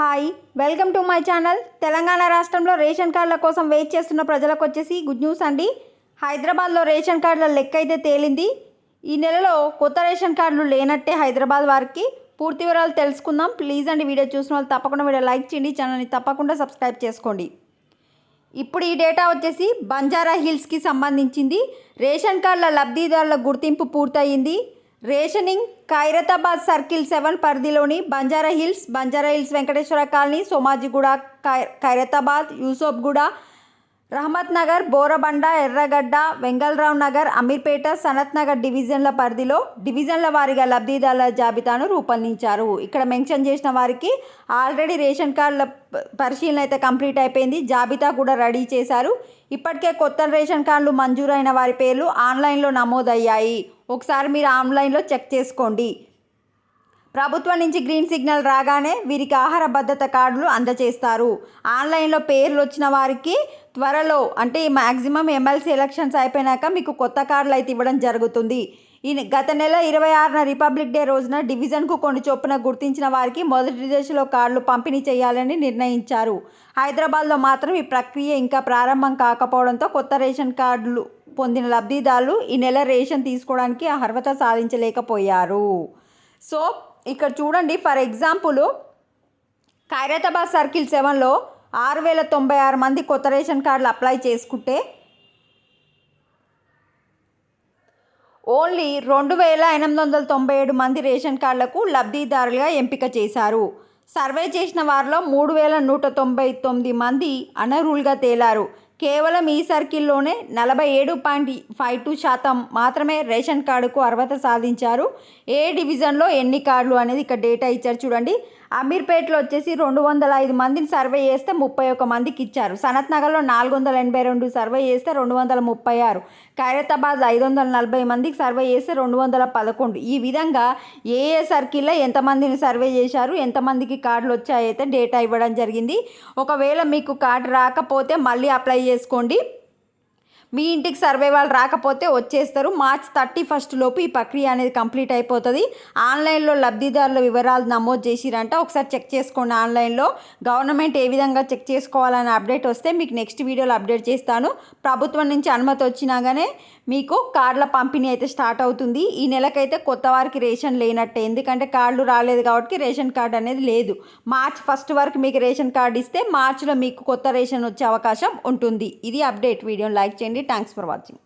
Hi welcome to my channel. Telangana రాష్ట్రంలో ration కార్డుల కోసం వెయిట్ చేస్తున్న ప్రజలకు వచ్చేసి గుడ్ న్యూస్ అండి. హైదరాబాద్లో రేషన్ కార్డుల లెక్క అయితే తేలింది. ఈ నెలలో కొత్త రేషన్ కార్డులు లేనట్టే హైదరాబాద్ వారికి. పూర్తి వివరాలు తెలుసుకుందాం. ప్లీజ్ అండి, వీడియో చూసిన వాళ్ళు తప్పకుండా వీడియో లైక్ చేయండి, ఛానల్ని తప్పకుండా సబ్స్క్రైబ్ చేసుకోండి. ఇప్పుడు ఈ డేటా వచ్చేసి బంజారా హిల్స్కి సంబంధించింది. రేషన్ కార్డుల లబ్ధిదారుల గుర్తింపు పూర్తయింది. రేషనింగ్ ఖైరతాబాద్ సర్కిల్ 7 పరిధిలోని బంజారా హిల్స్, వెంకటేశ్వర కాలనీ, సోమాజిగూడ, ఖైరతాబాద్, యూసఫ్గూడ, రహమత్ నగర్, బోరబండ, ఎర్రగడ్డ, వెంగళరావు నగర్, అమీర్పేట, సనత్ నగర్ డివిజన్ల పరిధిలో డివిజన్ల వారీగా లబ్ధిదారుల జాబితాను రూపొందించారు. ఇక్కడ మెన్షన్ చేసిన వారికి ఆల్రెడీ రేషన్ కార్డుల పరిశీలన అయితే కంప్లీట్ అయిపోయింది. జాబితా కూడా రెడీ చేశారు. ఇప్పటికే కొత్త రేషన్ కార్డులు మంజూరైన వారి పేర్లు ఆన్లైన్లో నమోదయ్యాయి. ఒకసారి మీరు ఆన్లైన్లో చెక్ చేసుకోండి. ప్రభుత్వం నుంచి గ్రీన్ సిగ్నల్ రాగానే వీరికి ఆహార భద్రత కార్డులు అందజేస్తారు. ఆన్లైన్లో పేర్లు వచ్చిన వారికి త్వరలో, అంటే మ్యాక్సిమం ఎమ్మెల్సీ ఎలక్షన్స్ అయిపోయినాక మీకు కొత్త కార్డులు అయితే ఇవ్వడం జరుగుతుంది. గత నెల 26న రిపబ్లిక్ డే రోజున డివిజన్కు కొన్ని చొప్పున గుర్తించిన వారికి మొదటి దశలో కార్డులు పంపిణీ చేయాలని నిర్ణయించారు. హైదరాబాద్లో మాత్రం ఈ ప్రక్రియ ఇంకా ప్రారంభం కాకపోవడంతో కొత్త రేషన్ కార్డులు పొందిన లబ్ధిదారులు ఈ నెల రేషన్ తీసుకోవడానికి అర్హత సాధించలేకపోయారు. సో ఇక్కడ చూడండి, ఫర్ ఎగ్జాంపుల్ ఖైరతాబాద్ సర్కిల్ 7లో 6096 మంది కొత్త రేషన్ కార్డులు అప్లై చేసుకుంటే ఓన్లీ 2897 మంది రేషన్ కార్డులకు లబ్ధిదారులుగా ఎంపిక చేశారు. సర్వే చేసిన వారిలో 3199 మంది అనర్హులుగా తేలారు. కేవలం ఈ సర్కిల్లోనే 47.52% మాత్రమే రేషన్ కార్డుకు అర్హత సాధించారు. ఏ డివిజన్లో ఎన్ని కార్డులు అనేది ఇక్కడ డేటా ఇచ్చారు చూడండి. అమీర్పేటలో వచ్చేసి 205 మందిని సర్వే చేస్తే 31 మందికి ఇచ్చారు. సనత్ నగర్లో 482 సర్వే చేస్తే 236, ఖైరతాబాద్ 540 మందికి సర్వే చేస్తే 211. ఈ విధంగా ఏ సర్కిల్లో ఎంతమందిని సర్వే చేశారు, ఎంతమందికి కార్డులు వచ్చాయైతే డేటా ఇవ్వడం జరిగింది. ఒకవేళ మీకు కార్డు రాకపోతే మళ్ళీ అప్లై చేసుకోండి. మీ ఇంటికి సర్వే వాళ్ళు రాకపోతే వచ్చేస్తారు. మార్చ్ 31 లోపు ఈ ప్రక్రియ అనేది కంప్లీట్ అయిపోతుంది. ఆన్లైన్లో లబ్ధిదారుల వివరాలు నమోదు చేసిరంట, ఒకసారి చెక్ చేసుకోండి. ఆన్లైన్లో గవర్నమెంట్ ఏ విధంగా చెక్ చేసుకోవాలని అప్డేట్ వస్తే మీకు నెక్స్ట్ వీడియోలో అప్డేట్ చేస్తాను. ప్రభుత్వం నుంచి అనుమతి వచ్చినాగానే మీకు కార్డుల పంపిణీ అయితే స్టార్ట్ అవుతుంది. ఈ నెలకైతే కొత్త వారికి రేషన్ లేనట్టే, ఎందుకంటే కార్డులు రాలేదు కాబట్టి రేషన్ కార్డు అనేది లేదు. మార్చ్ 1 వరకు మీకు రేషన్ కార్డు ఇస్తే మార్చిలో మీకు కొత్త రేషన్ వచ్చే అవకాశం ఉంటుంది. ఇది అప్డేట్. వీడియోని లైక్ చేయండి. Thanks for watching.